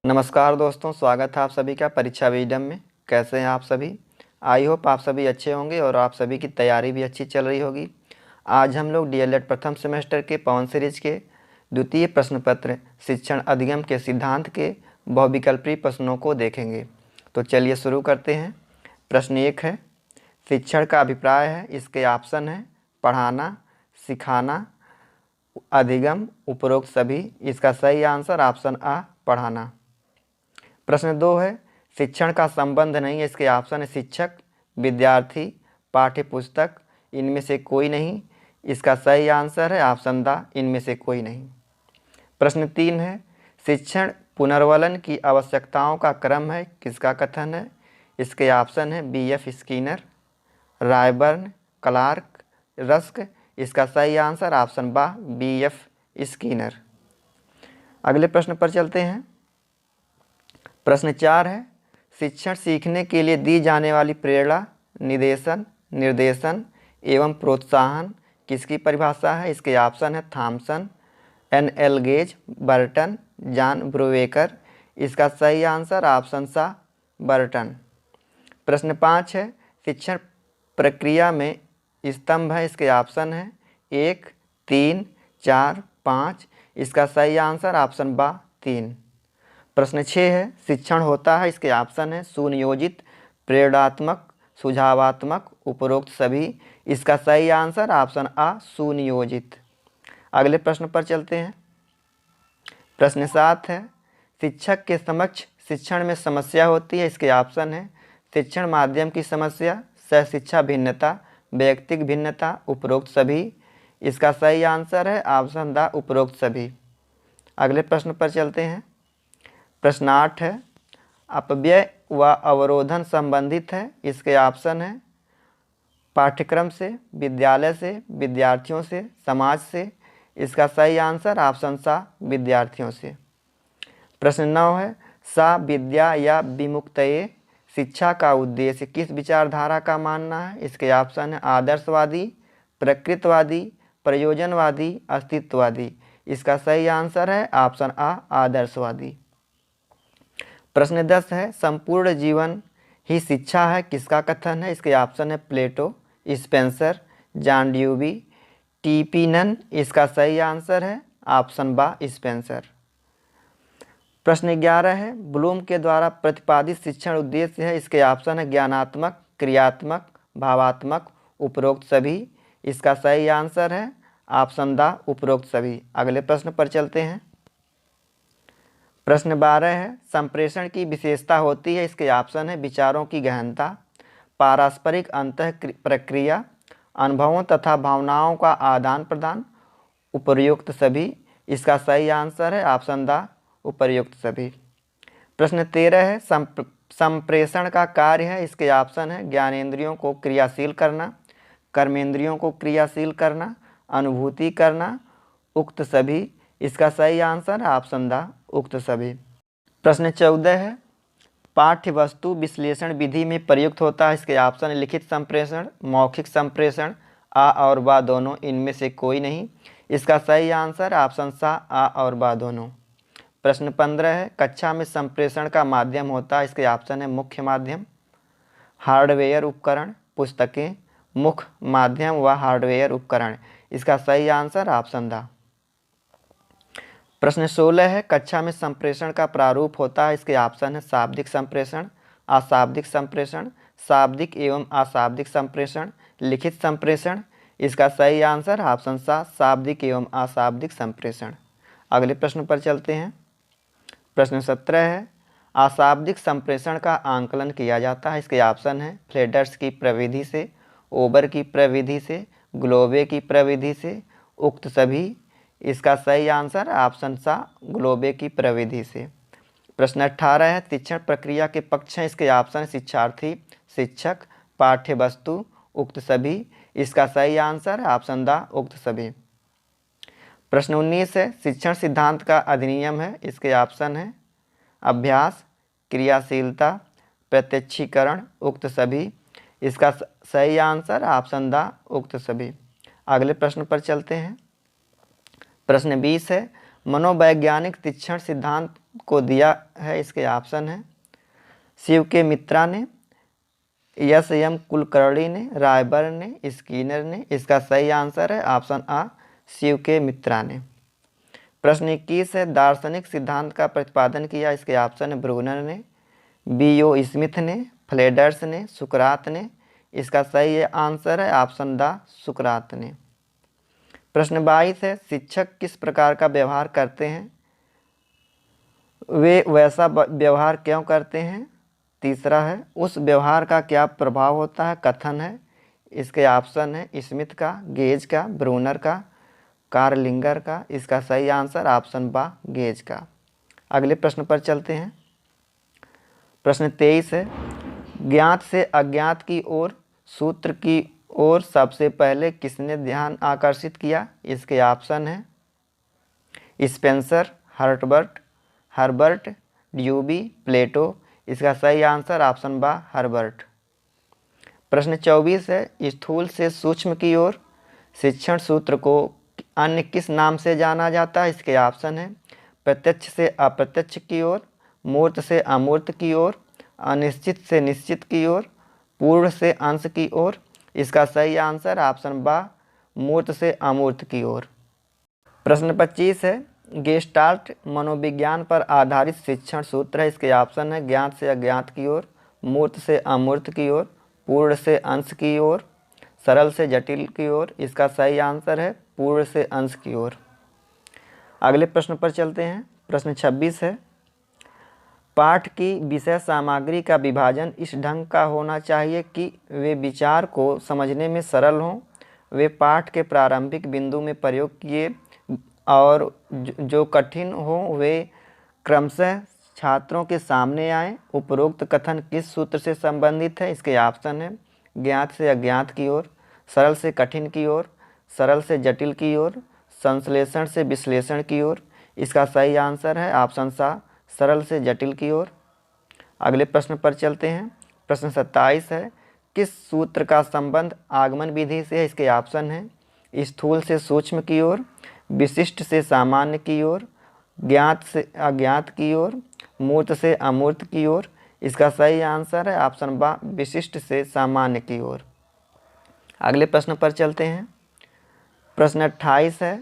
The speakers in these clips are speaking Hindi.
नमस्कार दोस्तों, स्वागत है आप सभी का परीक्षा वीडम में। कैसे हैं आप सभी? आई होप आप सभी अच्छे होंगे और आप सभी की तैयारी भी अच्छी चल रही होगी। आज हम लोग डीएलएड प्रथम सेमेस्टर के पवन सीरीज के द्वितीय प्रश्न पत्र शिक्षण अधिगम के सिद्धांत के बहुविकल्पीय प्रश्नों को देखेंगे। तो चलिए शुरू करते हैं। प्रश्न 1 है, शिक्षण का अभिप्राय है। इसके ऑप्शन है पढ़ाना, सिखाना, अधिगम, उपरोक्त सभी। इसका सही आंसर ऑप्शन आ, पढ़ाना। प्रश्न 2 है, शिक्षण का संबंध नहीं है। इसके ऑप्शन है शिक्षक, विद्यार्थी, पाठ्य पुस्तक, इनमें से कोई नहीं। इसका सही आंसर है ऑप्शन द, इनमें से कोई नहीं। प्रश्न 3 है, शिक्षण पुनर्वलन की आवश्यकताओं का क्रम है। किसका कथन है? इसके ऑप्शन है BF Skinner, Ryburn, Clark, rusk. इसका सही आंसर ऑप्शन बा, बीएफ स्किनर। अगले प्रश्न पर चलते हैं। प्रश्न 4 है, शिक्षण सीखने के लिए दी जाने वाली प्रेरणा, निर्देशन एवं प्रोत्साहन किसकी परिभाषा है? इसके ऑप्शन है Thomson, N L. Gage, Burton, John Brubaker. इसका सही आंसर ऑप्शन सा, बर्टन। प्रश्न 5 है, शिक्षण प्रक्रिया में स्तंभ है। इसके ऑप्शन है 1, 3, 4, 5। इसका सही आंसर ऑप्शन बा, 3। प्रश्न 6 है, शिक्षण होता है। इसके ऑप्शन है सुनियोजित, प्रेरणात्मक, सुझावात्मक, उपरोक्त सभी। इसका सही आंसर ऑप्शन आ, सुनियोजित। अगले प्रश्न पर चलते हैं। प्रश्न 7 है, शिक्षक के समक्ष शिक्षण में समस्या होती है। इसके ऑप्शन है शिक्षण माध्यम की समस्या, सह शिक्षा भिन्नता, वैयक्तिक भिन्नता, उपरोक्त सभी। इसका सही आंसर है ऑप्शन द, उपरोक्त सभी। अगले प्रश्न पर चलते हैं। प्रश्न 8 है, अपव्यय व अवरोधन संबंधित है। इसके ऑप्शन है पाठ्यक्रम से, विद्यालय से, विद्यार्थियों से, समाज से। इसका सही आंसर ऑप्शन सा, विद्यार्थियों से। प्रश्न 9 है, सा विद्या या विमुक्तये शिक्षा का उद्देश्य किस विचारधारा का मानना है? इसके ऑप्शन है आदर्शवादी, प्रकृतवादी, प्रयोजनवादी, अस्तित्ववादी। इसका सही आंसर है ऑप्शन आ, आदर्शवादी। प्रश्न 10 है, संपूर्ण जीवन ही शिक्षा है। किसका कथन है? इसके ऑप्शन है प्लेटो, स्पेंसर, जॉन ड्यूवी, टीपीनन। इसका सही आंसर है ऑप्शन बा, स्पेंसर। प्रश्न 11 है, ब्लूम के द्वारा प्रतिपादित शिक्षण उद्देश्य है। इसके ऑप्शन है ज्ञानात्मक, क्रियात्मक, भावात्मक, उपरोक्त सभी। इसका सही आंसर है ऑप्शन द, उपरोक्त सभी। अगले प्रश्न पर चलते हैं। प्रश्न 12 है, संप्रेषण की विशेषता होती है। इसके ऑप्शन है विचारों की गहनता, पारस्परिक अंतः प्रक्रिया, अनुभवों तथा भावनाओं का आदान प्रदान, उपर्युक्त सभी। इसका सही आंसर है ऑप्शन द, उपर्युक्त सभी। प्रश्न 13 है, संप्रेषण का कार्य है। इसके ऑप्शन है ज्ञानेंद्रियों को क्रियाशील करना, कर्मेंद्रियों को क्रियाशील करना, अनुभूति करना, उक्त सभी। इसका सही आंसर ऑप्शन द, उक्त सभी। प्रश्न 14 है, पाठ्य वस्तु विश्लेषण विधि में प्रयुक्त होता है। इसके ऑप्शन है लिखित संप्रेषण, मौखिक संप्रेषण, आ और बा दोनों, इनमें से कोई नहीं। इसका सही आंसर ऑप्शन सा, आ और बा दोनों। प्रश्न 15 है, कक्षा में संप्रेषण का माध्यम होता है। इसके ऑप्शन है मुख्य माध्यम, हार्डवेयर उपकरण, पुस्तकें, मुख्य माध्यम व हार्डवेयर उपकरण। इसका सही आंसर ऑप्शन द। प्रश्न 16 है, कक्षा में संप्रेषण का प्रारूप होता है। इसके ऑप्शन है शाब्दिक संप्रेषण, अशाब्दिक संप्रेषण, शाब्दिक एवं अशाब्दिक संप्रेषण, लिखित संप्रेषण। इसका सही आंसर ऑप्शन सा, शाब्दिक एवं अशाब्दिक संप्रेषण। अगले प्रश्न पर चलते हैं। प्रश्न 17 है, अशाब्दिक संप्रेषण का आंकलन किया जाता है। इसके ऑप्शन है फ्लेडर्स की प्रविधि से, ओबर की प्रविधि से, ग्लोबे की प्रविधि से, उक्त सभी। इसका सही आंसर ऑप्शन सा, ग्लोबे की प्रविधि से। प्रश्न 18 है, शिक्षण प्रक्रिया के पक्ष हैं। इसके ऑप्शन शिक्षार्थी, शिक्षक, पाठ्य वस्तु, उक्त सभी। इसका सही आंसर ऑप्शन द, उक्त सभी। प्रश्न 19 है, शिक्षण सिद्धांत का अधिनियम है। इसके ऑप्शन है अभ्यास, क्रियाशीलता, प्रत्यक्षीकरण, उक्त सभी। इसका सही आंसर ऑप्शन द, उक्त सभी। अगले प्रश्न पर चलते हैं। प्रश्न 20 है, मनोवैज्ञानिक शिक्षण सिद्धांत को दिया है? इसके ऑप्शन है शिव के मित्रा ने, एस एम कुलकर्णी ने, रायबर ने, स्किनर ने। इसका सही आंसर है ऑप्शन आ शिव के मित्रा ने। प्रश्न 21 है दार्शनिक सिद्धांत का प्रतिपादन किया? इसके ऑप्शन है ब्रूनर ने, बी.ओ. स्मिथ ने, फ्लेडर्स ने, सुकरात ने। इसका सही आंसर है ऑप्शन द सुकरात ने। प्रश्न 22 है शिक्षक किस प्रकार का व्यवहार करते हैं? वे वैसा व्यवहार क्यों करते हैं? तीसरा है उस व्यवहार का क्या प्रभाव होता है? कथन है। इसके ऑप्शन है स्मिथ का, गेज का, ब्रूनर का, कार्लिंगर का। इसका सही आंसर ऑप्शन बा गेज का। अगले प्रश्न पर चलते हैं। प्रश्न 23 है ज्ञात से अज्ञात की ओर सूत्र की ओर सबसे पहले किसने ध्यान आकर्षित किया? इसके ऑप्शन है स्पेंसर, हर्बर्ट, ड्यूबी, प्लेटो। इसका सही आंसर ऑप्शन बा हर्बर्ट। प्रश्न 24 है स्थूल से सूक्ष्म की ओर शिक्षण सूत्र को अन्य किस नाम से जाना जाता है? इसके ऑप्शन है प्रत्यक्ष से अप्रत्यक्ष की ओर, मूर्त से अमूर्त की ओर, अनिश्चित से निश्चित की ओर, पूर्ण से अंश की ओर। इसका सही आंसर ऑप्शन बा मूर्त से अमूर्त की ओर। प्रश्न 25 है गेस्टाल्ट मनोविज्ञान पर आधारित शिक्षण सूत्र है? इसके ऑप्शन है ज्ञात से अज्ञात की ओर, मूर्त से अमूर्त की ओर, पूर्ण से अंश की ओर, सरल से जटिल की ओर। इसका सही आंसर है पूर्ण से अंश की ओर। अगले प्रश्न पर चलते हैं। प्रश्न 26 है पाठ की विषय सामग्री का विभाजन इस ढंग का होना चाहिए कि वे विचार को समझने में सरल हों, वे पाठ के प्रारंभिक बिंदु में प्रयोग किए और जो कठिन हो वे क्रमशः छात्रों के सामने आए। उपरोक्त कथन किस सूत्र से संबंधित है? इसके ऑप्शन है ज्ञात से अज्ञात की ओर, सरल से कठिन की ओर, सरल से जटिल की ओर, संश्लेषण से विश्लेषण की ओर। इसका सही आंसर है ऑप्शन सा सरल से जटिल की ओर। अगले प्रश्न पर चलते हैं। प्रश्न 27 है किस सूत्र का संबंध आगमन विधि से है? इसके ऑप्शन है स्थूल से सूक्ष्म की ओर, विशिष्ट से सामान्य की ओर, ज्ञात से अज्ञात की ओर, मूर्त से अमूर्त की ओर। इसका सही आंसर है ऑप्शन बा विशिष्ट से सामान्य की ओर। अगले प्रश्न पर चलते हैं। प्रश्न 28 है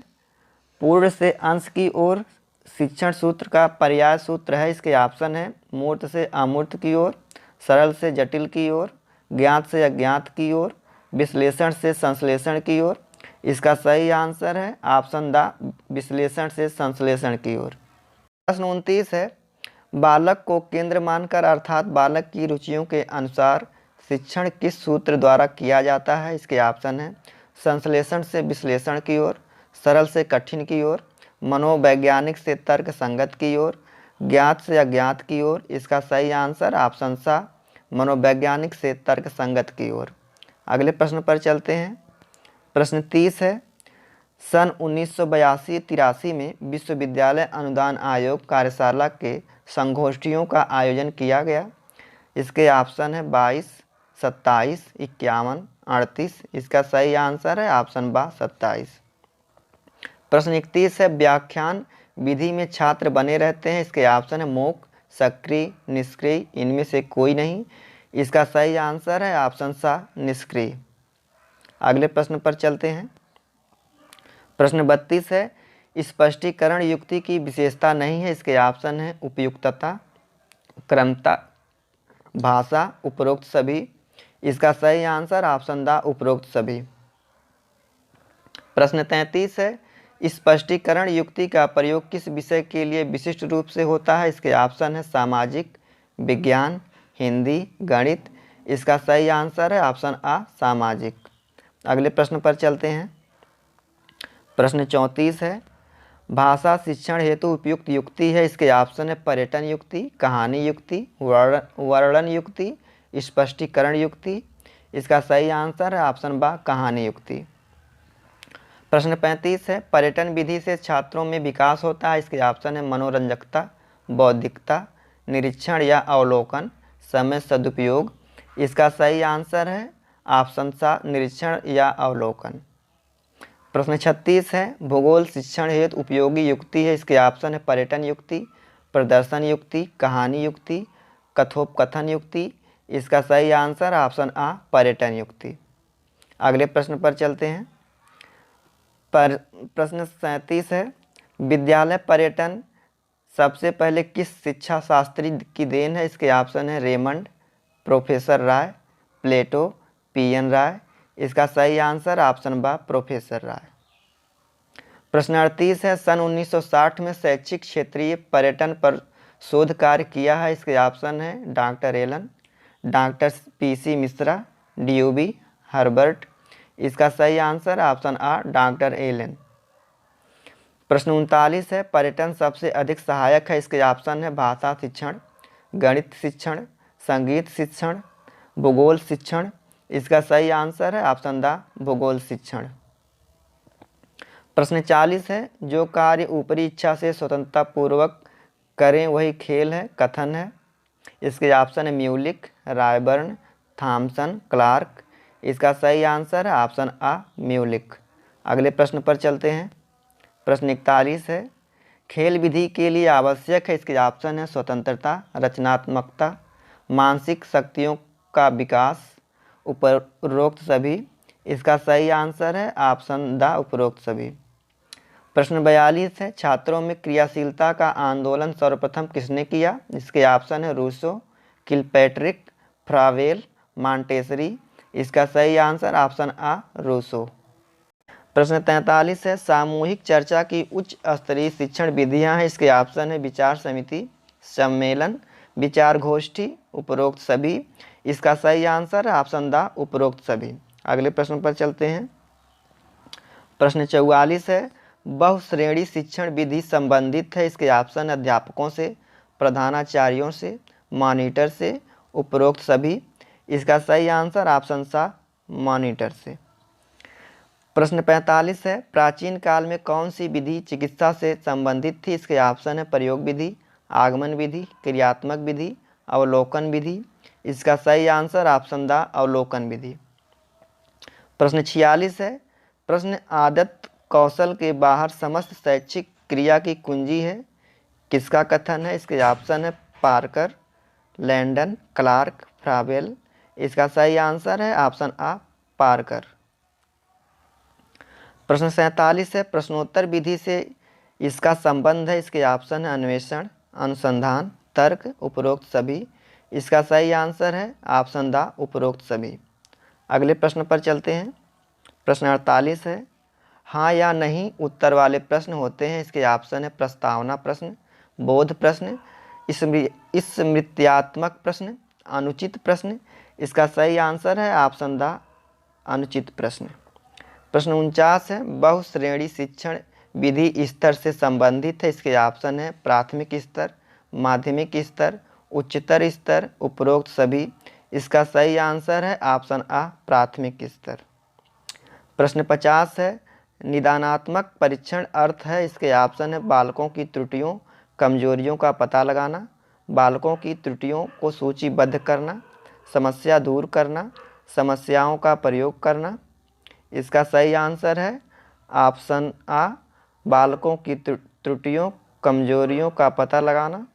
पूर्ण से अंश की ओर शिक्षण सूत्र का पर्याय सूत्र है? इसके ऑप्शन है मूर्त से अमूर्त की ओर, सरल से जटिल की ओर, ज्ञात से अज्ञात की ओर, विश्लेषण से संश्लेषण की ओर। इसका सही आंसर है ऑप्शन द विश्लेषण से संश्लेषण की ओर। प्रश्न 29 है बालक को केंद्र मानकर अर्थात बालक की रुचियों के अनुसार शिक्षण किस सूत्र द्वारा किया जाता है? इसके ऑप्शन है संश्लेषण से विश्लेषण की ओर, सरल से कठिन की ओर, मनोवैज्ञानिक से तर्क संगत की ओर, ज्ञात से अज्ञात की ओर। इसका सही आंसर ऑप्शन सा मनोवैज्ञानिक से तर्क संगत की ओर। अगले प्रश्न पर चलते हैं। प्रश्न 30 है सन 1982-83 में विश्वविद्यालय अनुदान आयोग कार्यशाला के संगोष्ठियों का आयोजन किया गया। इसके ऑप्शन है 22, 27, 51, 38। इसका सही आंसर है ऑप्शन बा 27। प्रश्न 31 है व्याख्यान विधि में छात्र बने रहते हैं? इसके ऑप्शन है मौक, सक्रिय, निष्क्रिय, इनमें से कोई नहीं। इसका सही आंसर है ऑप्शन सा निष्क्रिय। अगले प्रश्न पर चलते हैं। प्रश्न 32 है स्पष्टीकरण युक्ति की विशेषता नहीं है? इसके ऑप्शन है उपयुक्तता, क्रमता, भाषा, उपरोक्त सभी। इसका सही आंसर ऑप्शन द उपरोक्त सभी। प्रश्न 33 है स्पष्टीकरण युक्ति का प्रयोग किस विषय के लिए विशिष्ट रूप से होता है? इसके ऑप्शन है सामाजिक, विज्ञान, हिंदी, गणित। इसका सही आंसर है ऑप्शन आ सामाजिक। अगले प्रश्न पर चलते हैं। प्रश्न 34 है भाषा शिक्षण हेतु उपयुक्त युक्ति है? इसके ऑप्शन है पर्यटन युक्ति, कहानी युक्ति, वर्णन युक्ति, स्पष्टीकरण युक्ति। इसका सही आंसर है ऑप्शन बा कहानी युक्ति। प्रश्न 35 है पर्यटन विधि से छात्रों में विकास होता है? इसके ऑप्शन है मनोरंजकता, बौद्धिकता, निरीक्षण या अवलोकन, समय सदुपयोग। इसका सही आंसर है ऑप्शन सा निरीक्षण या अवलोकन। प्रश्न 36 है भूगोल शिक्षण हेतु उपयोगी युक्ति है? इसके ऑप्शन है पर्यटन युक्ति, प्रदर्शन युक्ति, कहानी युक्ति, कथोपकथन युक्ति। इसका सही आंसर ऑप्शन आ पर्यटन युक्ति। अगले प्रश्न पर चलते हैं। प्रश्न 37 है, विद्यालय पर्यटन सबसे पहले किस शिक्षा शास्त्री की देन है? इसके ऑप्शन है रेमंड, प्रोफेसर राय, प्लेटो, पीएन राय। इसका सही आंसर ऑप्शन बा प्रोफेसर राय। प्रश्न 38 है, सन 1960 में शैक्षिक क्षेत्रीय पर्यटन पर शोध कार्य किया है? इसके ऑप्शन है doctor Allen, doctor PC Mishra, डीयूबी हर्बर्ट। इसका सही आंसर ऑप्शन आ डॉक्टर एलन। प्रश्न 39 है, पर्यटन सबसे अधिक सहायक है? इसके ऑप्शन है भाषा शिक्षण, गणित शिक्षण, संगीत शिक्षण, भूगोल शिक्षण। इसका सही आंसर है ऑप्शन द भूगोल शिक्षण। प्रश्न 40 है, जो कार्य ऊपरी इच्छा से स्वतंत्रता पूर्वक करें वही खेल है, कथन है? इसके ऑप्शन है म्यूलिक, रायबर्न, थॉमसन, क्लार्क। इसका सही आंसर है ऑप्शन आ म्यूलिक। अगले प्रश्न पर चलते हैं। प्रश्न 41 है, खेल विधि के लिए आवश्यक है? इसके ऑप्शन है स्वतंत्रता, रचनात्मकता, मानसिक शक्तियों का विकास, उपरोक्त सभी। इसका सही आंसर है ऑप्शन द उपरोक्त सभी। प्रश्न 42 है, छात्रों में क्रियाशीलता का आंदोलन सर्वप्रथम किसने किया? इसके ऑप्शन है रूसो, किलपैट्रिक, फ्रावेल, मॉन्टेसरी। इसका सही आंसर ऑप्शन आ रूसो। प्रश्न 43 है, सामूहिक चर्चा की उच्च स्तरीय शिक्षण विधियां हैं? इसके ऑप्शन है विचार समिति, सम्मेलन, विचार गोष्ठी, उपरोक्त सभी। इसका सही आंसर है ऑप्शन द उपरोक्त सभी। अगले प्रश्न पर चलते हैं। प्रश्न 44 है, बहुश्रेणी शिक्षण विधि संबंधित है? इसके ऑप्शन अध्यापकों से, प्रधानाचार्यों से, मॉनिटर से, उपरोक्त सभी। इसका सही आंसर ऑप्शन सा मॉनिटर से। प्रश्न 45 है, प्राचीन काल में कौन सी विधि चिकित्सा से संबंधित थी? इसके ऑप्शन है प्रयोग विधि, आगमन विधि, क्रियात्मक विधि, अवलोकन विधि। इसका सही आंसर ऑप्शन द अवलोकन विधि। प्रश्न 46 है, प्रश्न आदत कौशल के बाहर समस्त शैक्षिक क्रिया की कुंजी है? किसका कथन है? इसके ऑप्शन है पार्कर, लैंडन, क्लार्क, फ्रावेल। इसका सही आंसर है ऑप्शन आ पार्कर। प्रश्न 47 है, प्रश्नोत्तर विधि से इसका संबंध है? इसके ऑप्शन है अन्वेषण, अनुसंधान, तर्क, उपरोक्त सभी। इसका सही आंसर है ऑप्शन द उपरोक्त सभी। अगले प्रश्न पर चलते हैं। प्रश्न 48 है, हाँ या नहीं उत्तर वाले प्रश्न होते हैं? इसके ऑप्शन है प्रस्तावना प्रश्न, बोध प्रश्न, स्मृत्यात्मक प्रश्न, अनुचित प्रश्न। इसका सही आंसर है ऑप्शन द अनुचित प्रश्न। प्रश्न 49 है, बहुश्रेणी शिक्षण विधि स्तर से संबंधित है? इसके ऑप्शन है प्राथमिक स्तर, माध्यमिक स्तर, उच्चतर स्तर, उपरोक्त सभी। इसका सही आंसर है ऑप्शन आ प्राथमिक स्तर। प्रश्न 50 है, निदानात्मक परीक्षण अर्थ है? इसके ऑप्शन है बालकों की त्रुटियों, कमजोरियों का पता लगाना, बालकों की त्रुटियों को सूचीबद्ध करना, समस्या दूर करना, समस्याओं का प्रयोग करना। इसका सही आंसर है ऑप्शन आ बालकों की त्रुटियों, कमजोरियों का पता लगाना,